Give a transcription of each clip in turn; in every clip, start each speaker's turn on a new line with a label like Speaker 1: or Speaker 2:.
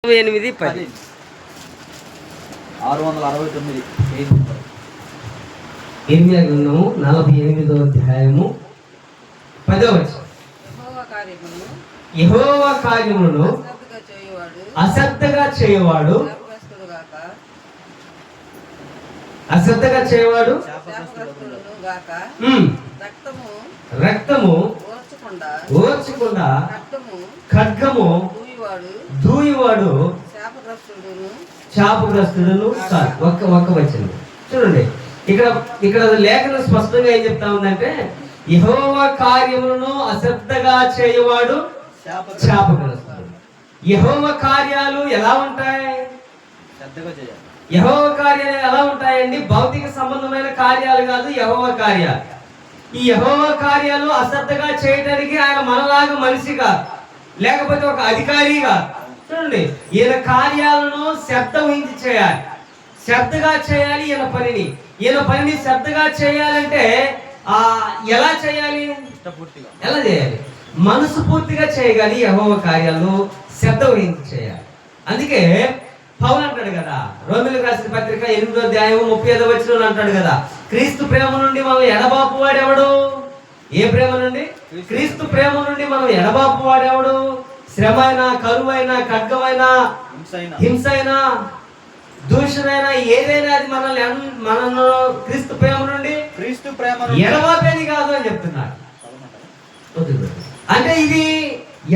Speaker 1: 8 10
Speaker 2: 669
Speaker 1: ఇర్మియా గ్రంథము 48వ అధ్యాయము 10వ వచనం. యెహోవా కార్యములను అశ్రద్ధగా చేయవాడు రక్తము ఓర్చకుండా ఖడ్గము దూయివాడు శాపగ్రస్తుడును కాదు. ఒక్క వచనం చూడండి. ఇక్కడ లేఖనం స్పష్టంగా ఏం చెప్తా ఉందంటే, యెహోవా కార్యములను అశ్రద్ధగా చేయవాడు శాపగ్రస్తుడు. యెహోవా కార్యాలు ఎలా ఉంటాయి? యెహోవా కార్యాలు ఎలా ఉంటాయండి? భౌతిక సంబంధమైన కార్యాలు కాదు యెహోవా కార్యాలు. ఈ యెహోవా కార్యాలు అశ్రద్ధగా చేయడానికి ఆయన మనలాగా మనిషిగా, లేకపోతే ఒక అధికారిగా. చూడండి, ఈయన కార్యాలను శ్రద్ధ వహించి చేయాలి, శ్రద్ధగా చేయాలి. ఈయన పనిని శ్రద్ధగా చేయాలంటే ఎలా చేయాలి? ఎలా చేయాలి? మనసు పూర్తిగా చేయగాలి. యెహోవా కార్యాలను శ్రద్ధ వహించి చేయాలి. అందుకే పౌలు అంటాడు కదా, రోమీయులకు రాసిన పత్రిక 8వ అధ్యాయం 35వ వచనంలో అంటాడు కదా, క్రీస్తు ప్రేమ నుండి మనం ఎడబాపు వాడెవడు? ఏ ప్రేమ నుండి? క్రీస్తు ప్రేమ నుండి మనం ఎడబాపు వాడెవడు? శ్రమ అయినా, కరువైనా, ఖడ్గమైనా, హింసైనా, దూషణైనా, ఏదైనా అది మనల్ని క్రీస్తు ప్రేమ నుండి ఎడబాపేది కాదు అని చెప్తున్నాడు. అంటే ఇది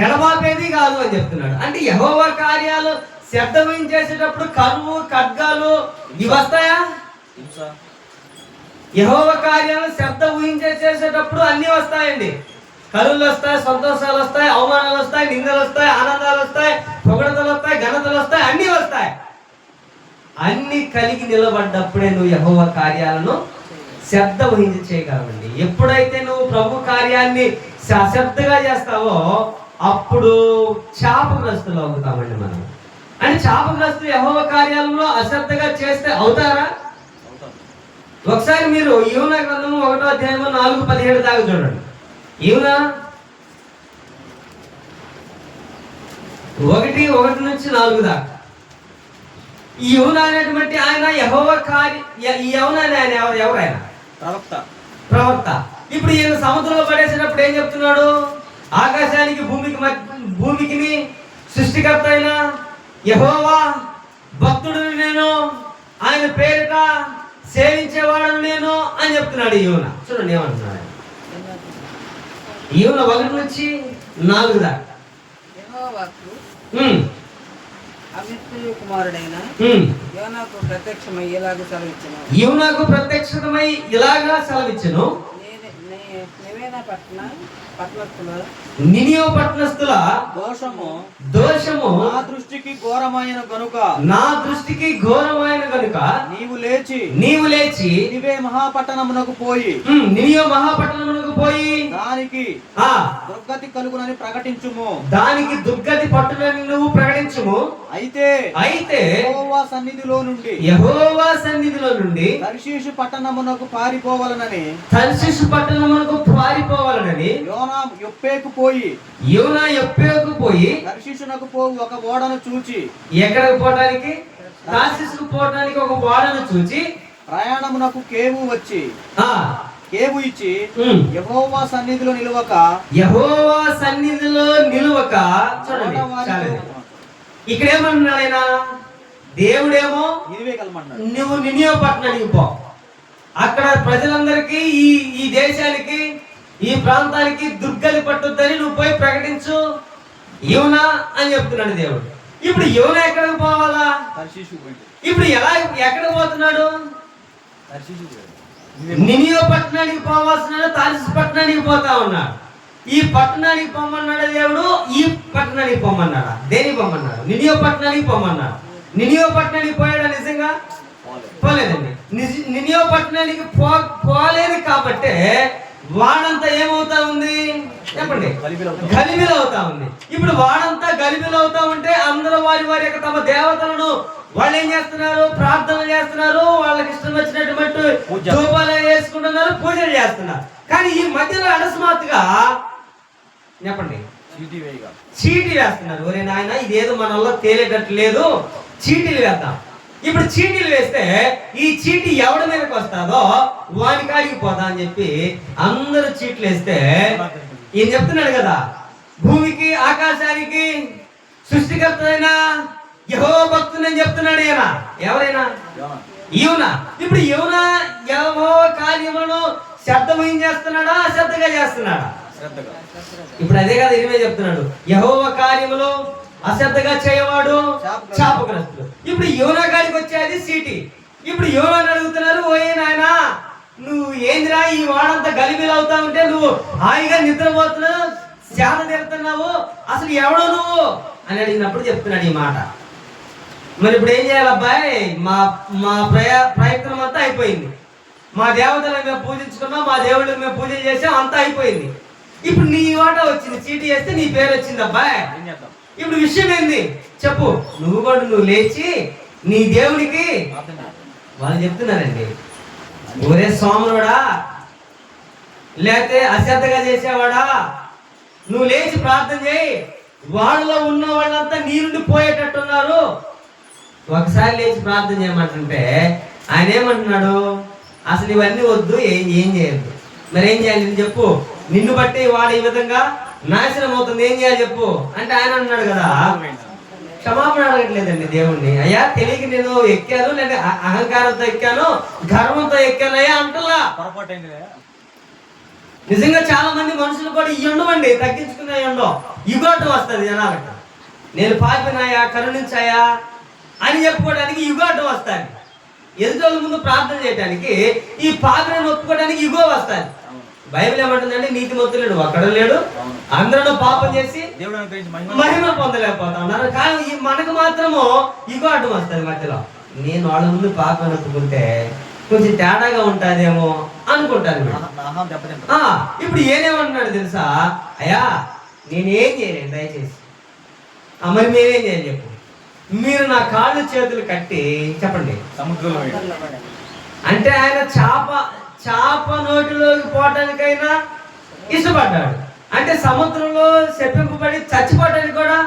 Speaker 1: ఎడబాపేది కాదు అని చెప్తున్నాడు. అంటే యెహోవా కార్యాలు శ్రద్ధ వహించేసేటప్పుడు కరువు, ఖడ్గాలు ఇవి వస్తాయా? యెహోవా కార్యాలు శ్రద్ధ ఊహించేసేటప్పుడు అన్ని వస్తాయండి. కరువులు వస్తాయి, సంతోషాలు వస్తాయి, అవమానాలు వస్తాయి, నిందలు వస్తాయి, ఆనందాలు వస్తాయి, పొగడతలు వస్తాయి, ఘనతలు వస్తాయి, అన్ని వస్తాయి. అన్ని కలిగి నిలబడ్డప్పుడే నువ్వు యెహోవా కార్యాలను శ్రద్ధ వహించి చేయగలవండి. ఎప్పుడైతే నువ్వు ప్రభు కార్యాన్ని అశ్రద్ధగా చేస్తావో అప్పుడు శాపగ్రస్తులు అవుతామండి మనం. అంటే శాపగ్రస్తులు యెహోవా కార్యాలలో అశ్రద్ధగా చేస్తే అవుతారా? ఒకసారి మీరు యోనా గ్రంథము 1వ అధ్యాయము 4-17 దాకా చూడండి. యోనా 1:1-4 దాకా. ఈ యోనా అనేటువంటి ఆయన యెహోవా యోనా ఆయన ఎవరైనా ప్రవక్త. ఇప్పుడు ఈయన సముద్రంలో పడేసినప్పుడు ఏం చెప్తున్నాడు? ఆకాశానికి భూమికి సృష్టికర్త అయిన యెహోవా భక్తుడిని నేను, ఆయన పేరిట సేవించేవాడు నేను అని చెప్తున్నాడు యోనా. చూడండి ఏమంటున్నాడు. యోనా 1-4 దాకా.
Speaker 3: యోనాకు
Speaker 1: ప్రత్యక్షమై ఇలాగా సెలవిచ్చెను, నినివే పట్టణస్థుల దోషము నా దృష్టికి ఘోరమైన గనుక నీవు లేచి నినివే మహాపట్టణమునకు పోయి దానికి దుర్గతి కలుగునని ప్రకటించుము. దానికి దుర్గతి పట్టునని నువ్వు ప్రకటించుము. అయితే యెహోవా సన్నిధిలో నుండి తర్షీషు పట్టణమునకు పారిపోవాలనని యోనా యొప్పేకు పోయి తర్షీషునకు పోవు ఒక ఓడను చూచి. ఎక్కడికి పోవడానికి? తర్షీషుకు పోవడానికి ఒక ఓడను చూచి ప్రయాణమునకు కేవు ఇచ్చి యెహోవా సన్నిధిలో నిలువక చూడండి. ఇక్కడ ఏమన్నాడు ఆయన? దేవుడేమో నువ్వు నినివే పట్టణానికి పో, అక్కడ ప్రజలందరికీ ఈ దేశానికి, ఈ ప్రాంతానికి దుర్గతి పట్టుద్దని నువ్వు పోయి ప్రకటించు యోనా అని చెప్తున్నాడు దేవుడు. ఇప్పుడు యోనా ఎక్కడికి పోవాలా? ఇప్పుడు ఎక్కడికి పోతున్నాడు? నినివే పట్టణానికి పోవాల్సిన తర్షీషు పట్టణానికి పోతా ఉన్నాడు. ఈ పట్టణానికి పొమ్మన్నాడు దేవుడు, ఈ పట్టణానికి పొమ్మన్నాడా? దేనికి పొమ్మన్నాడు? నినివే పట్టణానికి పొమ్మన్నాడు. నినివే పట్టణానికి పోయాడా? నిజంగా పోలేదండి. నినివే పట్టణానికి పోలేదు కాబట్టి వాడంతా ఏమవుతా ఉంది చెప్పండి? గలిబిలి అవుతా ఉంది. ఇప్పుడు వాడంతా గలిబిలి అవుతా ఉంటే అందరూ వారి యొక్క తమ దేవతలను వాళ్ళు ఏం చేస్తున్నారు? ప్రార్థనలు చేస్తున్నారు, వాళ్ళకి ఇష్టం వచ్చినటువంటి ధూపాలు వేసుకుంటున్నారు, పూజలు చేస్తున్నారు. కానీ ఈ మధ్యలో అకస్మాత్తుగా చెప్పండి చీటీ వేస్తున్నారు. ఒరే నాయన ఇదేదో మన వల్ల తేలేటట్టు లేదు, చీటీలు వేద్దాం. ఇప్పుడు చీటీలు వేస్తే ఈ చీటీ ఎవడి మీదకి వస్తుందో వాడి కాడికి పోదా అని చెప్పి అందరూ చీట్లు వేస్తే ఈయన చెప్తున్నాడు కదా, భూమికి ఆకాశానికి సృష్టికర్త అయినా యెహోవా భక్తుని చెప్తున్నాడు. ఈయన ఎవరైనా యోనా. ఇప్పుడు యోనా యెహోవా కార్యములను శ్రద్ధగా ఏం చేస్తున్నాడా, అశ్రద్ధగా చేస్తున్నాడా? ఇప్పుడు అదే కదా ఇరిమే చెప్తున్నాడు, యెహోవా కార్యములు అశ్రద్ధగా చేయవాడు శాపగ్రస్తుడు. ఇప్పుడు యోనా గారికి వచ్చేది సీటీ. ఇప్పుడు యోనాని అడుగుతున్నారు, ఓయే నాయనా నువ్వు ఏందిరా ఈ వాడంతా గలిబిలు అవుతా ఉంటే నువ్వు హాయిగా నిద్రపోతున్నావు, శాత తీరుతున్నావు, అసలు ఎవడో నువ్వు అని అడిగినప్పుడు చెప్తున్నాడు ఈ మాట. మరి ఇప్పుడు ఏం చేయాలి అబ్బాయి, మా మా ప్రయత్నం అంతా అయిపోయింది, మా దేవతలను మేము పూజించుకున్నాం, మా దేవుళ్ళకి మేము పూజ చేసాం, అంతా అయిపోయింది. ఇప్పుడు నీ వాటా వచ్చింది, చీటీ వేస్తే నీ పేరు వచ్చింది అబ్బాయి. ఇప్పుడు విషయం ఏంది చెప్పు. నువ్వు లేచి నీ దేవునికి, వాళ్ళు చెప్తున్నారండి, ఒరే సోమరుడా లేకపోతే అశ్రద్ధగా చేసేవాడా, నువ్వు లేచి ప్రార్థన చేయి, వాళ్ళలో ఉన్న వాళ్ళంతా నీ నుండి పోయేటట్టున్నారు, ఒకసారి లేచి ప్రార్థన చేయమంటుంటే ఆయన ఏమంటున్నాడు, అసలు ఇవన్నీ వద్దు, ఏం చేయొద్దు. మరి ఏం చేయాలి నేను చెప్పు, నిన్ను బట్టి వాడు ఈ విధంగా నాశనం అవుతుంది, ఏం చేయాలి చెప్పు అంటే ఆయన అన్నాడు కదా, క్షమాపణ అడగట్లేదండి దేవుణ్ణి. అయ్యా తెలియక నేను ఎక్కాను, లేదా అహంకారంతో ఎక్కాను, గర్వంతో ఎక్కాను అయ్యా అంటున్నా. నిజంగా చాలా మంది మనుషులు కూడా ఈ ఉండవండి, తగ్గించుకునే ఉండవు, యుగాటం వస్తుంది జనాలకు. నేను పాపినాయా, కరుణించాయా అని చెప్పుకోవడానికి యుగాటం వస్తుంది. ఎదుటోళ్ళ ముందు ప్రార్థన చేయడానికి ఈ పాపిని ఒప్పుకోవడానికి యుగో వస్తుంది. బైబిల్ ఏమంటుందంటే నీతిమంతుడు ఒక్కడు లేడు, అందరూ పాపం చేసి మహిమ పొందలేకపోతా ఉన్నారు. కానీ మనకు మాత్రము యుగో అడ్డం వస్తుంది మధ్యలో. నేను వాళ్ళ ముందు పాపం ఒప్పుకుంటే కొంచెం తేడాగా ఉంటాదేమో అనుకుంటాను. ఇప్పుడు ఏనేమంటున్నాడు తెలుసా, అయ్యా నేనేం చేయలేను దయచేసి, మరి మేమేం చేయాలి చెప్పు, మీరు నా కాళ్ళు చేతులు కట్టి చెప్పండి సముద్రంలో అంటే ఆయన చాప నోటిలోకి పోవటానికైనా ఇష్టపడ్డాడు, అంటే సముద్రంలో శపింపబడి చచ్చిపోవడానికి కూడా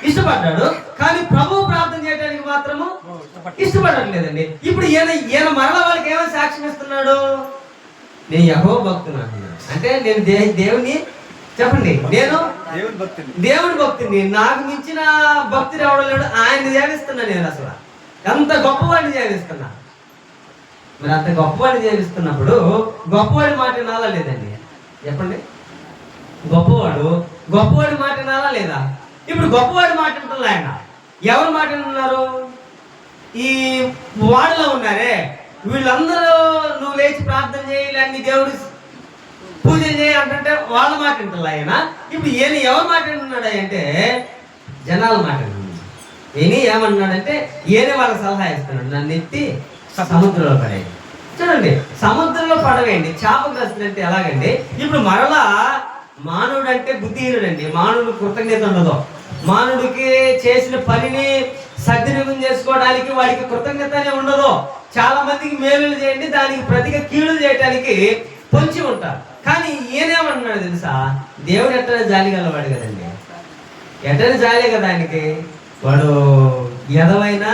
Speaker 1: ఇష్టపడ్డాడు. కానీ ప్రభు ప్రార్థన చేయడానికి మాత్రము ఇష్టపడట్లేదండి. ఇప్పుడు ఈయన మరలా వాళ్ళకి ఏమైనా సాక్ష్యం ఇస్తున్నాడు, నేను యెహోవా భక్తుని అంటున్నాడు. అంటే నేను దేవుని చెప్పండి, నేను దేవుని భక్తుని, నాకు మించిన భక్తుడు ఎవడం లేడు, ఆయన్ని జీవిస్తున్నా నేను. అసలు ఎంత గొప్పవాడిని జీవిస్తున్నా. మరి అంత గొప్పవాడిని జీవిస్తున్నప్పుడు గొప్పవాడి మాట వినాలా లేదండి చెప్పండి, గొప్పవాడి మాట వినాలా లేదా? ఇప్పుడు గొప్పవాడి మాట వింటున్నా ఆయన. ఎవరి మాట వింటున్నారు? ఈ వాడిలో ఉన్నారే వీళ్ళందరూ నువ్వు లేచి ప్రార్థన చేయాలని దేవుడు పూజ చేయ అంటే వాళ్ళ మాట వింటున్నా ఆయన. ఇప్పుడు ఈయన ఎవరి మాట వింటున్నాడు అంటే జనాల మాట వింటున్నాడు. ఈయన ఏమన్నాడంటే ఈయన వాళ్ళకి సలహా ఇస్తున్నాడు, నన్ను ఎత్తి సముద్రంలో పడేయండి. చూడండి సముద్రంలో పడవేయండి, శాపగ్రస్తుడు అంటే ఎలాగండి? ఇప్పుడు మరలా మానవుడు అంటే బుద్ధిహీనుడండి, మానవుడు కృతజ్ఞత ఉండదు, మానవుడికి చేసిన పనిని సద్వినియోగం చేసుకోవడానికి వాడికి కృతజ్ఞతనే ఉండదు. చాలా మందికి మేలులు చేయండి, దానికి ప్రతిగా కీడులు చేయడానికి పొంచి ఉంటారు. కానీ ఈయనేమన్నాడు తెలుసా, దేవుడు ఎట్టనే జాలి గలవాడు కదండి, ఎట్టనే జాలే కదా ఆయనకి. వాడు ఎదవైనా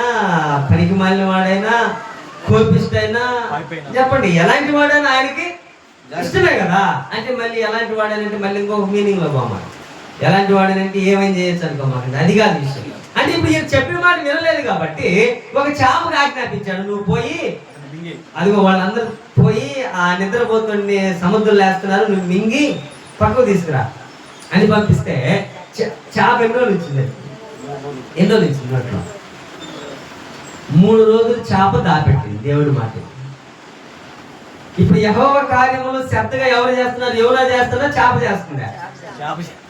Speaker 1: పనికి మాలిన వాడైనా కోపిష్టైనా చెప్పండి ఎలాంటి వాడైనా ఆయనకి ఇష్టమే కదా. అంటే మళ్ళీ ఎలాంటి వాడనంటే మళ్ళీ ఇంకొక మీనింగ్ లో పోమాలి, ఎలాంటి వాడనంటే ఏమైనా చేయొచ్చు అనుకోమాకండి, అది కాదు విషయం. అంటే ఇప్పుడు ఈయన చెప్పిన మాట వినలేదు కాబట్టి ఒక చాపకు ఆజ్ఞాపించాడు, నువ్వు పోయి అదిగో వాళ్ళందరూ పోయి ఆ నిద్రపోతుని సముద్రంలో వేస్తున్నారు, నువ్వు మింగి పక్కకు తీసుకురా అని పంపిస్తే చాప ఎన్ని రోజులు ఇచ్చింది, ఎన్ని రోజులు ఇచ్చింది అట్లా 3 రోజులు చాప దాపెట్టింది దేవుడి మాట. ఇప్పుడు యెహోవా కార్యములు శ్రద్ధగా ఎవరు చేస్తున్నారు? యోనా చేస్తున్నా, చాప చేస్తుందా?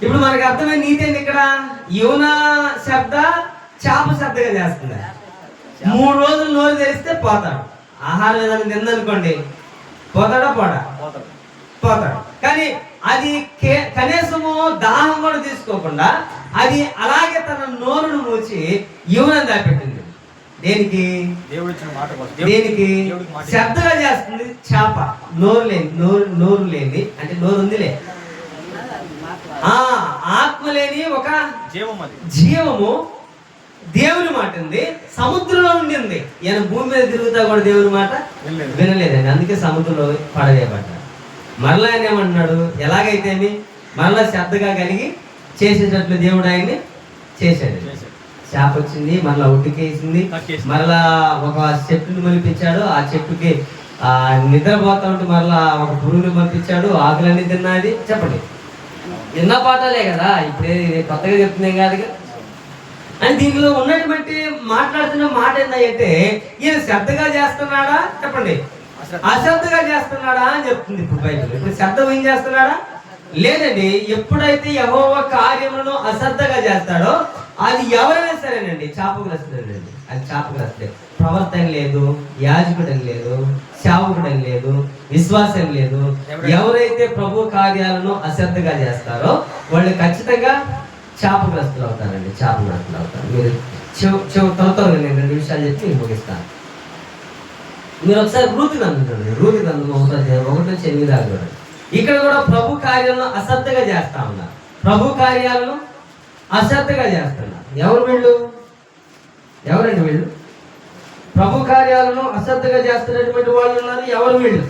Speaker 1: ఇప్పుడు మనకు అర్థమైన నీతి ఏంటి ఇక్కడ? యోనా శ్రద్ధ, చాప శ్రద్ధగా చేస్తుందా? 3 రోజులు నోరు తెరిస్తే పోతాడు. ఆహారం ఏదైనా తిందనుకోండి పోతాడా? పోతాడు. కానీ అది కనీసము దాహం కూడా తీసుకోకుండా అది అలాగే తన నోరును మూచి యోనాను దాపెట్టింది. దేనికి? దేనికి? శ్రద్ధగా చేస్తుంది చాప. నోరు లేని అంటే నోరు ఉందిలే, ఆత్మ లేని ఒక
Speaker 2: జీవం అది.
Speaker 1: జీవము దేవుని మాట ఉంది, సముద్రంలో ఉండింది. ఈయన భూమి మీద తిరుగుతా కూడా దేవుని మాట వినలేదండి, అందుకే సముద్రంలో పడవేయబడ్డాడు. మరలా ఆయన ఏమంటున్నాడు, ఎలాగైతేమి మరలా శ్రద్ధగా కలిగి చేసేటట్లు దేవుడు ఆయన్ని చేశాడు. చేప వచ్చింది, మరలా ఉట్టుకేసింది, మరలా ఒక చెట్టుని మలిపించాడు. ఆ చెట్టుకి నిద్రపోతా ఉంటే మరలా ఒక పురుగుని పంపించాడు, ఆకులన్నీ తిన్నది. చెప్పండి, విన్న పాఠాలే కదా, ఇప్పుడే కొత్తగా చెప్తున్నాం కాదుగా. అని దీనిలో ఉన్నటువంటి మాట్లాడుతున్న మాట ఏంటంటే, ఈయన శ్రద్ధగా చేస్తున్నాడా, చెప్పండి, అశ్రద్ధగా చేస్తున్నాడా అని చెప్తుంది ఇప్పుడు బైబిల్. ఇప్పుడు శ్రద్ధ ఏం చేస్తున్నాడా? లేదండి. ఎప్పుడైతే యెహోవా కార్యములను అశ్రద్ధగా చేస్తాడో అది ఎవరైనా సరేనండి శాపగ్రస్తుడేనండి. అది శాపగ్రస్తుడే. ప్రవర్తన లేదు, యాజకుడని లేదు, సేవకుడని లేదు, విశ్వాసం లేదు. ఎవరైతే ప్రభు కార్యాలను అశ్రద్ధగా చేస్తారో వాళ్ళు ఖచ్చితంగా శాపగ్రస్తులు అవుతారండి, శాపగ్రస్తులు అవుతారు. మీరు త్వరగా నేను 2 విషయాలు చెప్పి నేను ముగిస్తాను. మీరు ఒకసారి రూతు గ్రంథం చూడండి. రూతు గ్రంథం 1:8 దాకా చూడండి. ఇక్కడ కూడా ప్రభు కార్యాలను అశ్రద్ధగా చేస్తా ఉన్నారు. ప్రభు కార్యాలను అశ్రద్ధగా చేస్తున్నారు. ఎవరు వీళ్ళు? ఎవరండి వీళ్ళు? ప్రభు కార్యాలను అశ్రద్ధగా చేస్తున్నటువంటి వాళ్ళు ఉన్నారు. ఎవరు వీళ్ళు?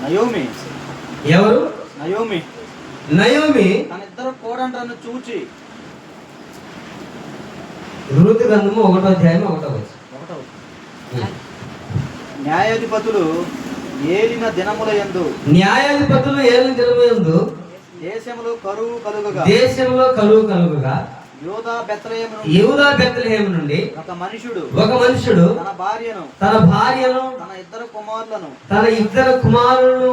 Speaker 2: నయోమి.
Speaker 1: ఎవరు?
Speaker 2: నయోమి.
Speaker 1: నయోమి
Speaker 2: తన ఇద్దరు కోడండ్రను చూచి.
Speaker 1: రూతు గ్రంథము 1:1.
Speaker 2: న్యాయాధిపతులు ఏలిన దినములయందు దేశములో కరువు కలుగుగా యూదా బెత్లెహేము నుండి ఒక మనుషుడు తన భార్యను తన ఇద్దరు కుమారులను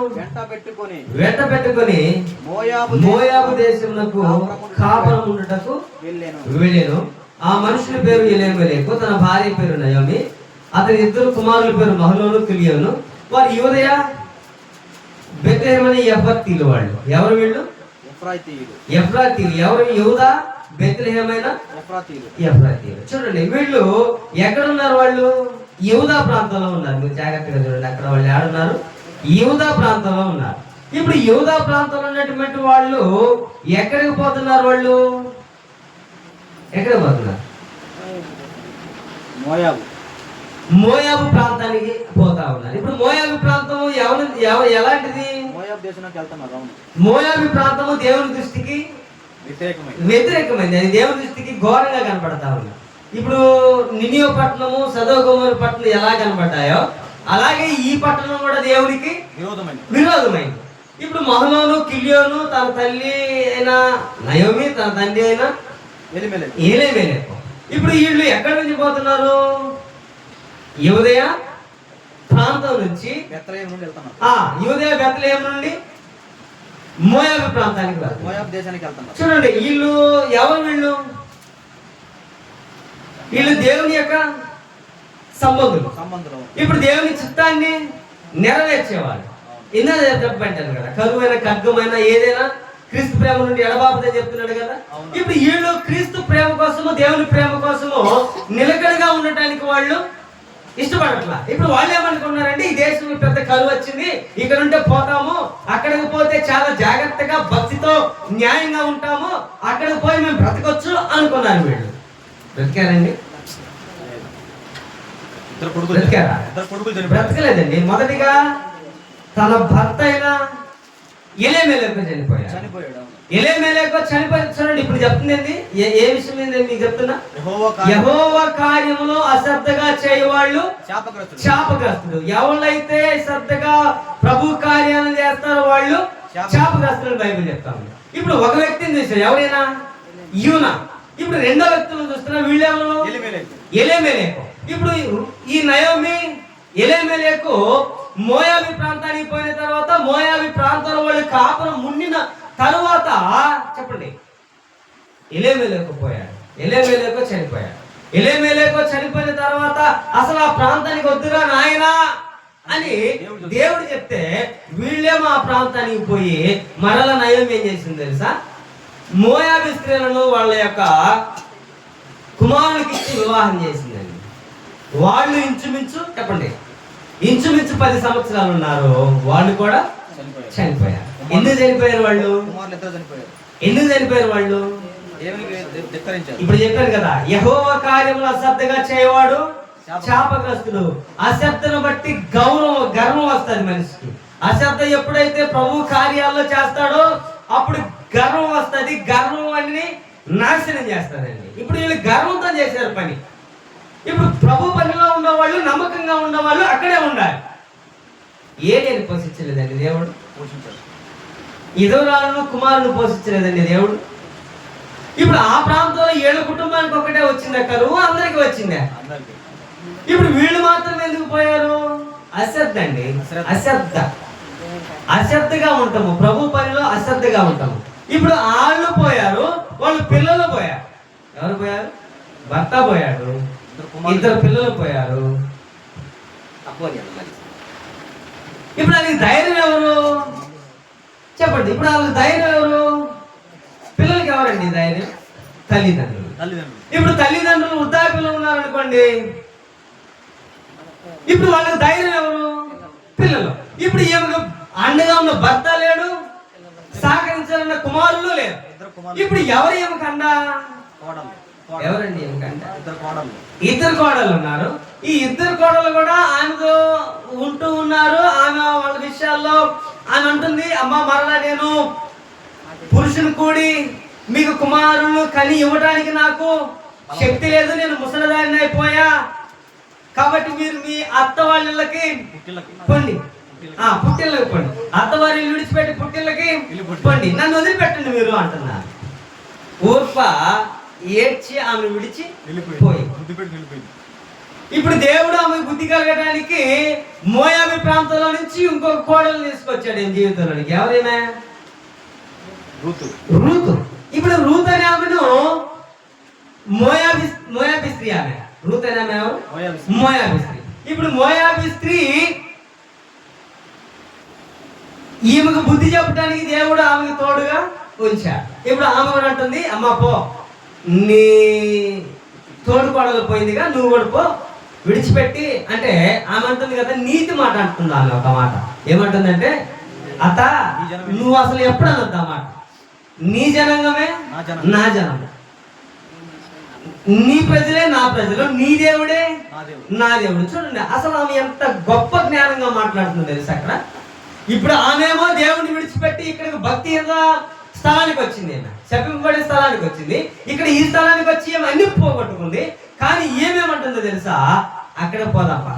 Speaker 2: వెంట పెట్టుకొని మోయాబు దేశమునకు కాపురం ఉండుటకు వెళ్ళెను. ఆ మనుషుని పేరు ఎలీమెలెకు, తన భార్య పేరు నయోమి, అతని ఇద్దరు కుమారుల పేరు మహలోను, కిలియోను. వారు యూదయ బెత్లెహేము అనే ఎఫ్రాతీయులు. వాళ్ళు ఎవరు వీళ్ళు? ఎఫ్రాతీయులు. ఎవరు? యూదా బెత్లెహేమైన ఎఫ్రాతీయులు. చూడండి, వీళ్ళు ఎక్కడ ఉన్నారు? వాళ్ళు యూదా ప్రాంతంలో ఉన్నారు. మీరు జాగ్రత్తగా చూడండి, అక్కడ వాళ్ళు ఏడున్నారు? యూదా ప్రాంతంలో ఉన్నారు. ఇప్పుడు యూదా ప్రాంతంలో ఉన్నటువంటి వాళ్ళు ఎక్కడికి పోతున్నారు? వాళ్ళు ఎక్కడికి పోతున్నారు? మోయాబు ప్రాంతానికి పోతా ఉన్నారు. ఇప్పుడు మోయాబు ప్రాంతం ఎలాంటిది? మోయాబు ప్రాంతము దేవుని దృష్టికి వ్యతిరేకమైంది. అది దేవుని దృష్టికి ఘోరంగా కనపడతా ఉంది. ఇప్పుడు నినియో పట్టణము, సదోమ గొమొర్రా పట్టణం ఎలా కనపడ్డాయో అలాగే ఈ పట్టణం కూడా దేవునికి విరోధమైంది. ఇప్పుడు మహలోను, కిలియోను, తన తల్లి అయిన నయోమి, తన తండ్రి అయిన ఎలీమెలెకు. ఇప్పుడు వీళ్ళు ఎక్కడి నుంచి పోతున్నారు? యూదయ ప్రాంతం నుంచి, యూదయ బెత్లెహేము నుండి మోయాబు ప్రాంతానికి వెళ్తున్నారు. చూడండి, వీళ్ళు ఎవరు? వీళ్ళు దేవుని యొక్క సంబంధులు. ఇప్పుడు దేవుని చిత్తాన్ని నెరవేర్చేవాళ్ళు. ఎన్నో చెప్పంటారు కదా, కరువైన ఖడ్గమైన ఏదైనా క్రీస్తు ప్రేమ నుండి ఎడబాపుదని చెప్తున్నాడు కదా. ఇప్పుడు వీళ్ళు క్రీస్తు ప్రేమ కోసము, దేవుని ప్రేమ కోసము నిలకడగా ఉండటానికి వాళ్ళు ఇష్టపడట్లా. ఇప్పుడు వాళ్ళు ఏమనుకున్నారంటే, ఈ దేశం పెద్ద కరువు వచ్చింది, ఇక్కడ ఉంటే పోతాము, అక్కడికి పోతే చాలా జాగ్రత్తగా భక్తితో న్యాయంగా ఉంటాము, అక్కడికి పోయి మేము బ్రతకొచ్చు అనుకున్నారు. వీళ్ళు బ్రతికారండి? బ్రతకలేదండి. మొదటిగా తన భర్త అయిన ఎలీమెలెకు చనిపోయాడు. ఎలీమెలెకు చనిపోయాడు. చూడండి, ఇప్పుడు చెప్తుంది ఏ విషయం ఏంటి మీకు చెప్తున్నా? యెహోవా కార్యములో అశ్రద్ధగా చేయవాళ్ళు శాపగ్రస్తులు. ఎవరైతే శ్రద్ధగా ప్రభు కార్యాలను చేస్తారో వాళ్ళు శాపగ్రస్తులు బైబిల్ చెప్తాము. ఇప్పుడు ఒక వ్యక్తిని చూసారు, ఎవరైనా? యూనా. ఇప్పుడు రెండో వ్యక్తులను చూస్తున్నా, వీళ్ళెవరు? ఎలీమెలెకు. ఇప్పుడు ఈ నయోమి, ఎలీమెలెకు మోయాబు ప్రాంతానికి పోయిన తర్వాత, మోయాబు ప్రాంతంలో వాళ్ళు కాపురం ఉండిన తరువాత, చెప్పండి, ఎలీమెలెకు పోయాడు. ఎలీమెలెకు చనిపోయాడు. ఎలీమెలెకు చనిపోయిన తర్వాత అసలు ఆ ప్రాంతానికి వద్దురా నాయనా అని దేవుడు చెప్తే, వీళ్ళేమో ఆ ప్రాంతానికి పోయి మరల నయోమి ఏం చేసింది తెలుసా? మోయాబు స్త్రీలను వాళ్ళ యొక్క కుమారునికి ఇచ్చి వివాహం చేసిందండి. వాళ్ళు ఇంచుమించు చెప్పండి, ఇంచుమించు 10 సంవత్సరాలు ఉన్నారు. వాళ్ళు కూడా చనిపోయారు. ఎందుకు చనిపోయారు వాళ్ళు? ఎందుకు చనిపోయారు వాళ్ళు? ఇప్పుడు చెప్పాను కదా, యెహోవా కార్యములు అశ్రద్ధగా చేయవాడు శాపగ్రస్తుడు. అశ్రద్ధను బట్టి గర్వం వస్తుంది మనిషికి. అశ్రద్ధ ఎప్పుడైతే ప్రభు కార్యాల్లో చేస్తాడో అప్పుడు గర్వం వస్తుంది. గర్వం అన్ని నాశనం చేస్తారండి. ఇప్పుడు వీళ్ళు గర్వంతో చేశారు పని. ఇప్పుడు ప్రభు పనిలో ఉన్నవాళ్ళు, నమ్మకంగా ఉన్నవాళ్ళు అక్కడే ఉండాలి. ఏలియని పోషించలేదండి దేవుడు, ఇదోరాలను కుమారుని పోషించలేదండి దేవుడు. ఇప్పుడు ఆ ప్రాంతంలో 7 కుటుంబానికి ఒకటే వచ్చిందా కరువు? అందరికి వచ్చిందా? ఇప్పుడు వీళ్ళు మాత్రం ఎందుకు పోయారు? అశ్రద్ధ అండి, అశ్రద్ధగా ఉంటాము. ప్రభు పనిలో అశ్రద్ధగా ఉంటాము. ఇప్పుడు వాళ్ళు పోయారు, వాళ్ళు పిల్లలు పోయారు. ఎవరు పోయారు? భర్త పోయాడు, 2 పిల్లలు పోయారు. ఇప్పుడు వాళ్ళకి ధైర్యం ఎవరు చెప్పండి? ఇప్పుడు వాళ్ళకి ధైర్యం ఎవరు? పిల్లలకి ఎవరండి ధైర్యం? తల్లిదండ్రులు. ఇప్పుడు తల్లిదండ్రులు వృద్ధాప్యంలో ఉన్నారనుకోండి, ఇప్పుడు వాళ్ళకి ధైర్యం ఎవరు? పిల్లలు. ఇప్పుడు ఏమి అండగా ఉన్న భర్త లేడు, సహకరించాలన్న కుమారులు లేరు. ఇప్పుడు ఎవరు ఏమకండ? ఎవరండి ఏమకండ? 2 కోడళ్ళు ఉన్నారు. ఈ 2 కోడళ్ళు కూడా ఆమెతో ఉంటూ ఉన్నారు. ఆమె వాళ్ళ విషయాల్లో ఆమె అంటుంది, అమ్మ మరలా నేను పురుషుని కూడి మీకు కుమారులు కని ఇవ్వడానికి నాకు శక్తి లేదు, నేను ముసలిదారిని అయిపోయా, కాబట్టి మీరు మీ అత్త వాళ్ళకి పండి, పుట్టిళ్ళకి పండి, అత్తవారి విడిచిపెట్టి పుట్టిళ్ళకి పండి, నన్ను వదిలిపెట్టండి మీరు అంటున్నారు. ఊర్ప ఏడ్చి ఆమె విడిచి పోయి. ఇప్పుడు దేవుడు ఆమె బుద్ధి కలగడానికి మోయాబి ప్రాంతంలో నుంచి ఇంకొక కోడలు తీసుకొచ్చాడు ఏం జీవితంలోనికి. ఎవరైనా? రూతు. ఇప్పుడు రూత్ అనే ఆమెను మోయాబి స్త్రీ. ఆమె రూత్ అనే ఆమె ఎవరు? మోయాబి స్త్రీ. ఇప్పుడు మోయాబి స్త్రీ ఈమెకు బుద్ధి చెప్పడానికి దేవుడు ఆమెకు తోడుగా ఉంచాడు. ఇప్పుడు ఆమె కూడా అంటుంది, అమ్మ పో, నీ తోడు కోడలు పోయిందిగా, నువ్వు కూడా పో, విడిచిపెట్టి అంటే ఆమె అంటుంది కదా, నీతి మాట అంటుంది. ఆమె ఒక మాట ఏమంటుందంటే, అత్త నువ్వు అసలు ఎప్పుడు అనొద్దు మాట, నీ జనాంగమే నా జనం, నీ ప్రజలే నా ప్రజలు, నీ దేవుడే నా దేవుడు. చూడండి అసలు ఆమె ఎంత గొప్ప జ్ఞానంగా మాట్లాడుతుంది తెలుసు అక్కడ. ఇప్పుడు ఆమెమో దేవుడిని విడిచిపెట్టి ఇక్కడికి భక్తి స్థలానికి వచ్చింది, ఆమె శపింపబడే స్థలానికి వచ్చింది. ఇక్కడ ఈ స్థలానికి వచ్చి ఏమి అన్ని పోగొట్టుకుంది. కానీ ఏమేమంటుందో తెలుసా, అక్కడ పోదాపా,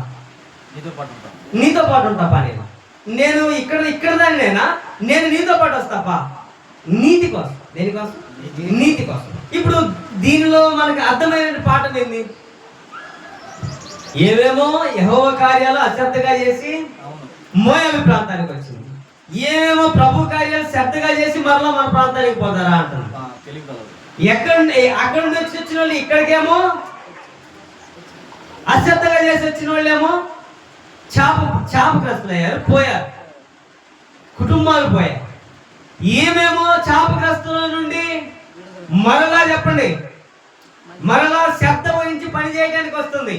Speaker 2: నీతో పాటు ఉంటాపా, నేను ఇక్కడ దానినైనా నేను నీతో పాటు వస్తాపా, నీతి కోసం. దేనికోసం? నీతి కోసం. ఇప్పుడు దీనిలో మనకు అర్థమైన పాఠం ఏంది? ఏమేమో యెహోవా కార్యాలు అశ్రద్ధగా చేసి మోయాబి ప్రాంతానికి వచ్చింది, ఏమేమో ప్రభు కార్యాలు శ్రద్ధగా చేసి మరలా మన ప్రాంతానికి పోతారా అంటున్నారు. అక్కడ నుంచి వచ్చిన వాళ్ళు ఇక్కడికేమో అశ్రద్ధగా చేసి వచ్చిన వాళ్ళేమో శాపగ్రస్తులయ్యారు, పోయారు, కుటుంబాలు పోయారు. ఏమేమో శాపగ్రస్తుల నుండి మరలా చెప్పండి, మరలా శ్రద్ధ వహించి పని చేయడానికి వస్తుంది.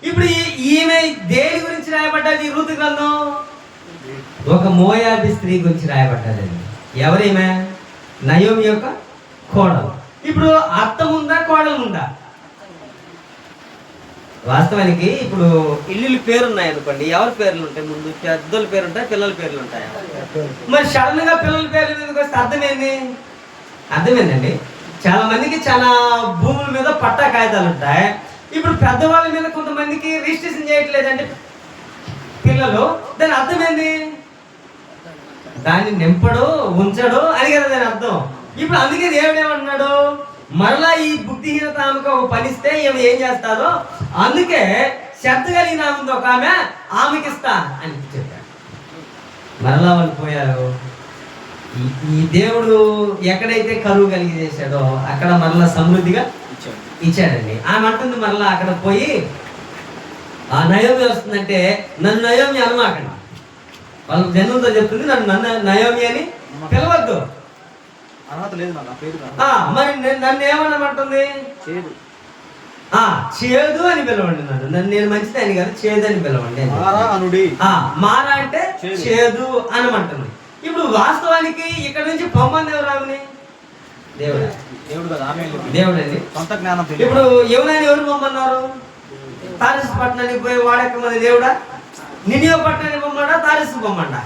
Speaker 2: ఇప్పుడు ఈమె దేని గురించి రాయబడ్డది? రూతు గ్రంథం ఒక మోయాబి స్త్రీ గురించి రాయబడ్డదండి. ఎవరేమే? నయోమి యొక్క కోడలు. ఇప్పుడు అత్త ఉందా, కోడలు ఉందా? వాస్తవానికి ఇప్పుడు ఇల్లు పేరు ఉన్నాయి అనుకోండి, ఎవరి పేర్లు ఉంటాయి? ముందు పెద్దల పేరు ఉంటాయి, పిల్లల పేర్లు ఉంటాయి. మరి సడన్ గా పిల్లల పేర్లు మీదకి వస్తే అర్థమేందండి. చాలా మందికి చాలా భూముల మీద పట్టా కాగితాలు ఉంటాయి. ఇప్పుడు పెద్దవాళ్ళ మీద కొంతమందికి రిజిస్ట్రేషన్ చేయట్లేదంటే పిల్లలు, దాని అర్థమేంది? దాన్ని నింపడు, ఉంచడు అని కదా దాని అర్థం. ఇప్పుడు అందుకే దేవుడు ఏమంటున్నాడు, మరలా ఈ బుద్ధిహీనత ఆమెకు ఒక పనిస్తే ఏమి ఏం చేస్తారో, అందుకే శ్రద్ధ కలిగిన ఆమె ఒక ఆమెకి ఇస్తా అని చెప్పాడు. మరలా వాళ్ళు పోయారు. ఈ దేవుడు ఎక్కడైతే కరువు కలిగి చేశాడో అక్కడ మరలా సమృద్ధిగా ఇచ్చాడండి. ఆమె అంటుంది మరలా అక్కడ పోయి, ఆ నయోమి వస్తుందంటే నన్ను నయోమి అనమాకండి, వాళ్ళ జన్మతో చెప్తుంది, నన్ను నయోమి అని పిలవద్దు. మరి నన్ను ఏమనమంటుంది? చేదు అని పిలవండి. నేను మంచిదని కాదు, చేదు అని పిలవండి. మారా అంటే చేదు అనమంటుంది. ఇప్పుడు వాస్తవానికి ఇక్కడ నుంచి పొమ్మంది ఎవరు? ఆమెని దేవుడా? దేవుడండి. ఇప్పుడు ఎవరైనా ఎవరు పొమ్మన్నారు? తారీసు పట్టణానికి పోయి వాడక మంది దేవుడా? నినియో పట్టణానికి పొమ్మడా? తారీసు పొమ్మండా?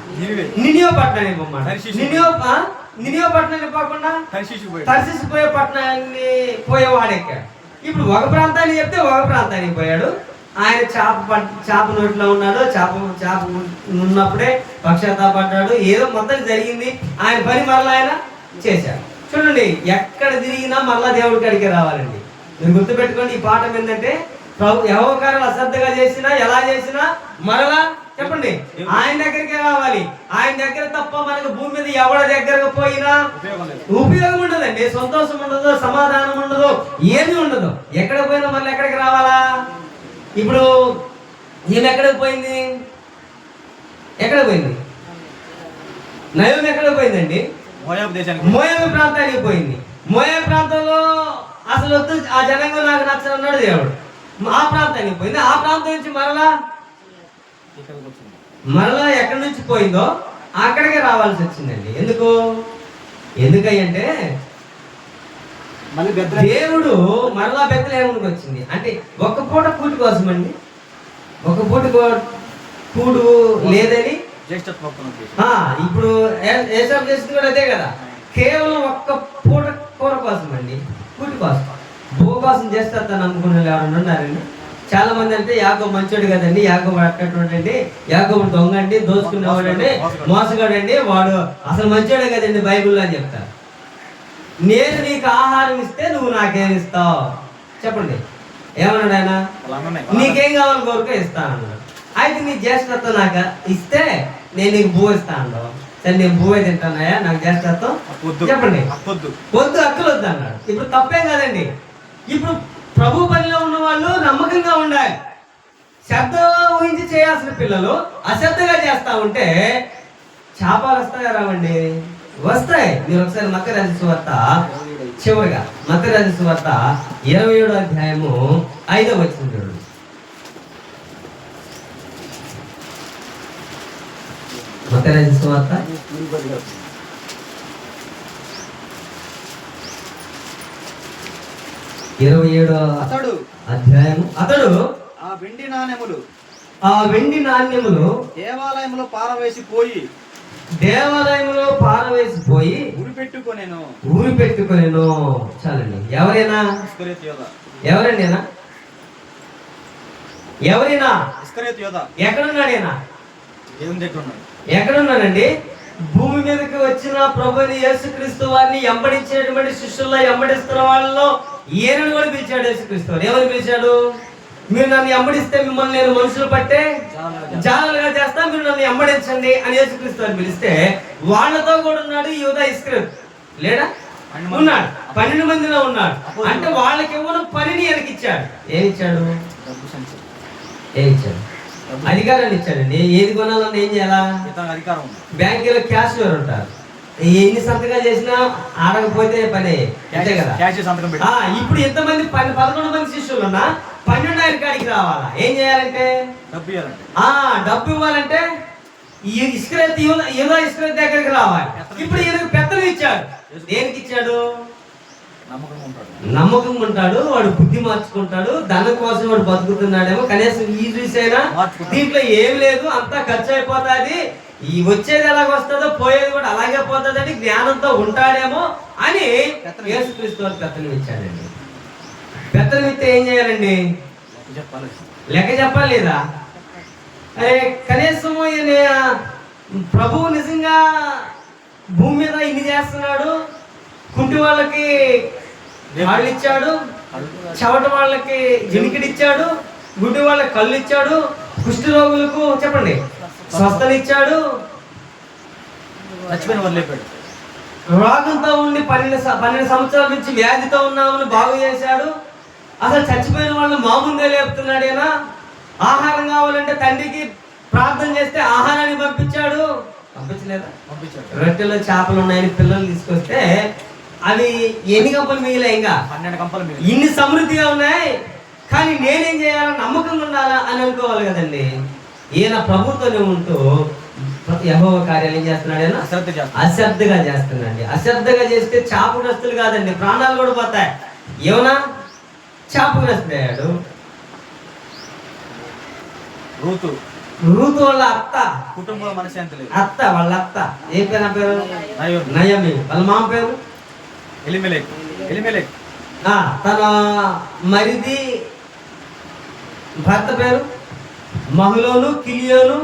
Speaker 2: నినియో పట్టణానికి పొమ్మండా? నినియో పట్టణానికి పోకుండా తర్షీసు పోయే పట్టణాన్ని పోయే వాడెక్కాడు. ఇప్పుడు ఒక ప్రాంతానికి చెప్తే ఒక ప్రాంతానికి పోయాడు. ఆయన చేప నోట్లో ఉన్నాడు. చేప ఉన్నప్పుడే పక్షాతాపడ్డాడు. ఏదో మొత్తం జరిగింది. ఆయన పని మరలా ఆయన చేశాడు. చూడండి, ఎక్కడ తిరిగినా మరలా దేవుడి కాడికి రావాలండి. మీరు గుర్తుపెట్టుకోండి, ఈ పాఠం ఏంటంటే యెహోవా కార్యాలు అశ్రద్ధగా చేసినా, ఎలా చేసినా మరలా చెప్పండి ఆయన దగ్గరికి రావాలి. ఆయన దగ్గర తప్ప మనకు భూమి మీద ఎవరి దగ్గరకు పోయినా ఉపయోగం ఉండదండి. సంతోషం ఉండదు, సమాధానం ఉండదు, ఏమీ ఉండదు. ఎక్కడ పోయినా మళ్ళీ ఎక్కడికి రావాలా? ఇప్పుడు ఈమె ఎక్కడికి పోయింది? ఎక్కడికి పోయింది? నయోమి ఎక్కడికి పోయిందండి? మోయాబు ప్రాంతానికి పోయింది. మోయాబు ప్రాంతంలో అసలు వద్దు, ఆ జనంగా నాకు నచ్చనన్నాడు దేవుడు. ఆ ప్రాంతానికి పోయింది. ఆ ప్రాంతం నుంచి మరలా ఎక్కడి నుంచి పోయిందో అక్కడికే రావాల్సి వచ్చిందండి. ఎందుకంటే దేవుడు మరలా బెత్లెహేముకి వచ్చింది అంటే ఒక్క పూట కూటి కోసం అండి. ఒక పూట కూడు లేదని ఇప్పుడు ఏసాపు చేసింది కూడా అదే కదా. కేవలం ఒక్క పూట కూర కోసం అండి, కూటి కోసం, భూ కోసం చేస్తే తను అనుకునే ఎవరన్నా ఉన్నారండి? చాలా మంది అంటే యాకోబు మంచోడు కదండి, యాకోబు అట్టండి, యాకోబు దొంగ అండి, దోచుకునేవాడు అండి, మోసగాడు అండి, వాడు అసలు మంచోడే కదండి బైబిల్లో అని చెప్తారు. నేను నీకు ఆహారం ఇస్తే నువ్వు నాకేం ఇస్తావు చెప్పండి? ఏమన్నాడు ఆయన? నీకేం కావాలి కోరిక ఇస్తా అన్నాడు. అయితే నీ జ్యేష్ఠత్వం నాకు ఇస్తే నేను నీకు భూ ఇస్తా అన్నాడు. సరే నేను భూవే తింటానయా, నాకు జ్యేష్ఠత్వం చెప్పండి. వద్దు, అక్కలు వద్దు అన్నాడు. ఇప్పుడు తప్పేం కదండి. ఇప్పుడు ప్రభు పనిలో ఉన్న వాళ్ళు నమ్మకంగా ఉండాలి. శ్రద్ధ ఊహించి చేయాల్సిన పిల్లలు అశ్రద్ధగా చేస్తా ఉంటే శాపాలు వస్తాయా? రావండి, వస్తాయి. మీరు ఒకసారి మత్తయి రాసిన సువార్త, చివరిగా మత్తయి రాసిన సువార్త 27వ అధ్యాయము 5వ వచనం చూడండి. మత్తయి రాసిన సువార్త 27వ అధ్యాయము. అతడు
Speaker 3: ఆ వెండి నాణెములు దేవాలయంలో పారవేసిపోయి ఊరి పెట్టుకొనేను. చాలండి. ఎవరైనా ఎక్కడున్నాడండి? భూమి మీదకి వచ్చిన ప్రభుని యేసుక్రీస్తు వారిని ఎంబడించేటువంటి శిష్యుల్లో ఎంబడిస్తున్న వాళ్ళలో ఈయనను కూడా పిలిచాడు యేసుక్రీస్తు వారు. ఏమని పిలిచాడు? మీరు నన్ను ఎంబడిస్తే మిమ్మల్ని నేను మనుషులు పట్టే జాలలుగా చేస్తా, మీరు నన్ను ఎంబడించండి అని యేసుక్రీస్తు వారు పిలిస్తే వాళ్ళతో కూడా ఉన్నాడు యూదా ఇస్కరియోతు. లేడా? ఉన్నాడు. 12 మందిలో ఉన్నాడు. అంటే వాళ్ళకి ఇవ్వను పనిని వెనకిచ్చాడు. ఏమిచ్చాడు? అధికారాన్ని ఇచ్చాడండి. ఏది కొనాలన్నా ఏం చేయాలా? బ్యాంకులో క్యాషియర్ ఉంటారు. ఎన్ని సంతకాలు చేసినా ఆడకపోతే పని అంతే కదా. ఇప్పుడు ఎంతమంది 11 మంది శిష్యులు ఉన్నా 12 కాడికి రావాలా? ఏం చేయాలంటే డబ్బు ఇవ్వాలంటే ఇస్కరియోతు దగ్గరికి రావాలి. ఇప్పుడు ఈయనకు పెత్తనం ఇచ్చాడు. దేనికి ఇచ్చాడు? నమ్మకం ఉంటాడు, వాడు బుద్ధి మార్చుకుంటాడు, ధనం కోసం వాడు బతుకుతున్నాడేమో, కనీసం ఈ చూసైనా దీంట్లో ఏమి లేదు, అంతా ఖర్చు అయిపోతుంది, ఈ వచ్చేది ఎలాగొస్తుందో పోయేది కూడా అలాగే పోతుందని జ్ఞానంతో ఉంటాడేమో అని యేసుక్రీస్తు వారు పెత్తనం ఇచ్చాడండి. పెత్తనం ఇస్తే ఏం చేయాలండి? లెక్క చెప్పాలి లేదా? అరే కనీసం ప్రభువు నిజంగా భూమి మీద ఇన్ని చేస్తున్నాడు. కుంటి వాళ్ళకి వాళ్ళు ఇచ్చాడు, చెవట వాళ్ళకి జినికిడిచ్చాడు, గుడ్డి వాళ్ళకి కళ్ళు ఇచ్చాడు, కుష్టి రోగులకు చెప్పండి స్వస్థలు ఇచ్చాడు, రోగంతో ఉండి 12 సంవత్సరాల నుంచి వ్యాధితో ఉన్నామని బాగు చేశాడు. అసలు చచ్చిపోయిన వాళ్ళని మామూలుగా లేపుతున్నాడేనా? ఆహారం కావాలంటే తండ్రికి ప్రార్థన చేస్తే ఆహారాన్ని పంపించాడు. పంపించలేదా? రొట్టెలో చేపలు ఉన్నాయని పిల్లలు తీసుకొస్తే అవి ఎన్ని కంపలు మిగిలాయి? ఇంకా 12 కంపలు.
Speaker 2: ఇన్ని సమృద్ధిగా ఉన్నాయి.
Speaker 3: కానీ నేనేం చేయాలా, నమ్మకంగా ఉండాలా అని అనుకోవాలి కదండి. ఈయన ప్రభుత్వనే ఉంటూ యెహోవా కార్యాలు ఏం చేస్తున్నాడు? ఆయన అశ్రద్ధగా చేస్తున్నాడు. అశ్రద్ధగా చేస్తే శాపగ్రస్తులు కాదండి, ప్రాణాలు కూడా పోతాయి. ఏమన్నా శాపగ్రస్తుడయ్యాడు. రూతు వాళ్ళ అత్త,
Speaker 2: కుటుంబంలో మనశ్శాంతి లేదు.
Speaker 3: అత్త వాళ్ళ అత్త ఏ పేరు? పేరు నయోమి. వాళ్ళ మామ పేరు
Speaker 2: ఎలిమెలెక్.
Speaker 3: తన మరిది భర్త పేరు మహలోను, కిలియోను,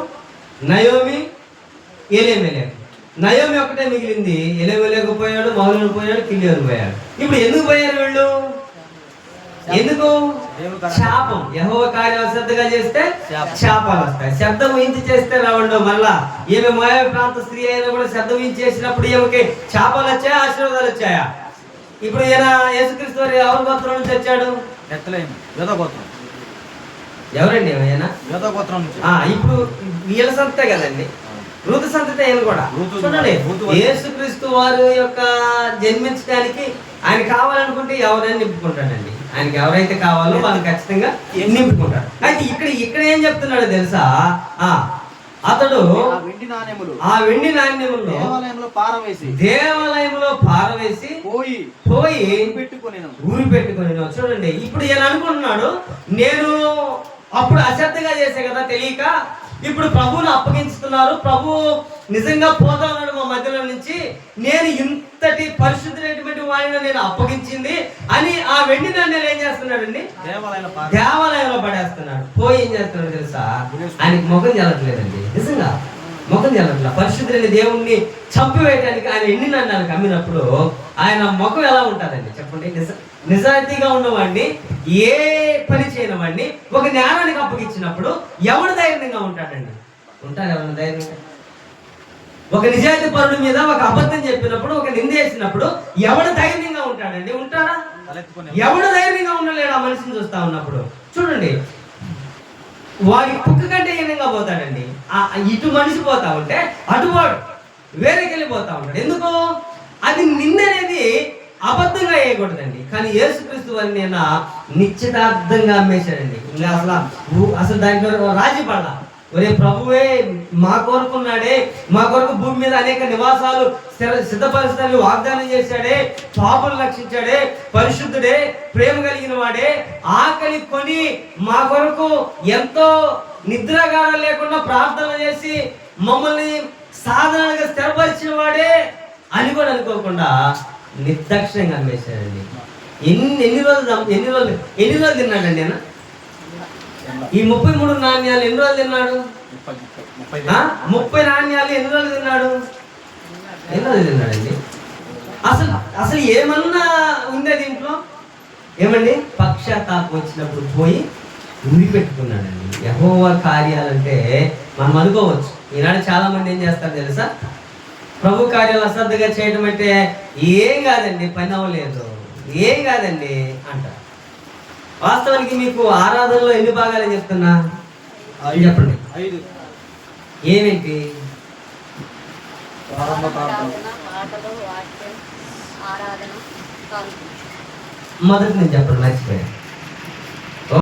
Speaker 3: నయోమి, ఎలీమెలెకు. నయోమి ఒకటే మిగిలింది. ఎలీమెలెకు పోయాడు, మహలోను పోయాడు, కిలియోను పోయాడు. ఇప్పుడు ఎందుకు పోయారు వీళ్ళు? ఎందుకు? శాపం. యెహోవా కార్యం అశ్రద్ధగా చేస్తే శాపాలు వస్తాయి. శబ్దం వహించి చేస్తే రావండు. మళ్ళా ఈమె మోయాబు ప్రాంత స్త్రీ అయినా కూడా శబ్దం వహించి చేసినప్పుడు ఈమెకి శాపాలు వచ్చాయా, ఆశీర్వాదాలు వచ్చాయా? ఇప్పుడు ఈయన యేసుక్రీస్తు వారు ఎవరి గోత్రం నుంచి వచ్చాడు? ఎవరండి ఆయన? ఇప్పుడు వీళ్ళ సంతే కదండి, రూతు సంతతే. ఆయన కూడా చూడండి, యేసుక్రీస్తు వారు యొక్క జన్మించడానికి ఆయన కావాలనుకుంటే ఎవరైనా నింపుకుంటాడండి. ఆయనకి ఎవరైతే కావాలో వాళ్ళు ఖచ్చితంగా నింపుకుంటాడు. అయితే ఇక్కడ ఏం చెప్తున్నాడు తెలుసా? అతడు ఆ వెండి నాణ్యములను దేవాలయంలో పారవేసి పోయి ఊరి పెట్టుకొని. చూడండి, ఇప్పుడు ఈయన అనుకుంటున్నాడు, నేను అప్పుడు అశ్రద్ధగా చేసే కదా తెలియక, ఇప్పుడు ప్రభువును అప్పగించుతున్నారు, ప్రభు నిజంగా పోతా ఉన్నాడు మా మధ్యలో నుంచి, నేను ఇంతటి పరిశుద్ధులైనటువంటి వాడిని నేను అప్పగించింది అని ఆ వెండి నాణ్యాలు ఏం చేస్తున్నాడండి? దేవాలయంలో పడేస్తున్నాడు. పోయి ఏం చేస్తున్నాడు తెలుసా? ఆయనకి ముఖం చెల్లట్లేదండి. నిజంగా ముఖం చెల్లట్లేదు. పరిశుద్ధులైన దేవుణ్ణి చంపివేయడానికి ఆయన వెండి నాణ్యాలకు అమ్మినప్పుడు ఆయన ముఖం ఎలా ఉంటుందండి చెప్పండి? నిజాయితీగా ఉన్నవాడిని, ఏ పని చేయని వాడిని ఒక జ్ఞానానికి అప్పగించినప్పుడు ఎవడు ధైర్యంగా ఉంటాడండి? ఉంటాడు ఎవరు ధైర్యంగా? ఒక నిజాయితీ పరుడి మీద ఒక అబద్ధం చెప్పినప్పుడు, ఒక నింద వేసినప్పుడు ఎవడు ధైర్యంగా ఉంటాడండి? ఉంటాడా? ఎవడు ధైర్యంగా ఉండలేడు ఆ మనిషిని చూస్తా ఉన్నప్పుడు. చూడండి, వాడి కుక్క కంటే హీనంగా పోతాడండి. ఇటు మనిషి పోతా ఉంటే అటువాడు వేరేకి వెళ్ళిపోతా ఉంటాడు. ఎందుకు? అది నిందనేది అబద్ధంగా వేయకూడదండి. కానీ యేసుక్రీస్తు వారిని నేను నిశ్చితార్థంగా అమ్మేశాడండి. ఇంకా అసలు దాంట్లో రాజీ పడలా. ఒరే ప్రభువే మా కోరుకున్నాడే, మా కొరకు భూమి మీద అనేక నివాసాలు సిద్ధపరుస్తానని వాగ్దానం చేశాడే, పాపులు రక్షించాడే, పరిశుద్ధుడే, ప్రేమ కలిగిన వాడే, ఆకలి కొని మా కొరకు ఎంతో నిద్రాగారం లేకుండా ప్రార్థన చేసి మమ్మల్ని సాధనగా స్థిరపరిచిన వాడే అని కూడా అనుకోకుండా నిర్దాక్షిణ్యంగా అమ్మేశాడండి. ఎన్ని రోజులు తిన్నాడండి ఆయన? ఈ 33 నాణ్యాలు ఎన్ని రోజులు తిన్నాడు? 30 నాణ్యాలు ఎన్ని రోజులు తిన్నాడు? తిన్నాడండి. అసలు ఏమన్నా ఉందే దీంట్లో? ఏమండి, పక్షాతాపం వచ్చినప్పుడు పోయి ఉరి పెట్టుకున్నాడండి. యెహోవా కార్యాలంటే మనం అనుకోవచ్చు, ఈనాడు చాలా మంది ఏం చేస్తారు తెలుసా? ప్రభు కార్యాలు అశ్రద్ధగా చేయడం అంటే ఏం కాదండి, పని అవ్వలేదు, ఏం కాదండి అంటారు. వాస్తవానికి మీకు ఆరాధనలో ఎన్ని భాగాలు చెప్తున్నా చెప్పండి. 5. ఏమేంటి? మొదటి నుంచి చెప్పండి, మర్చిపోయాను.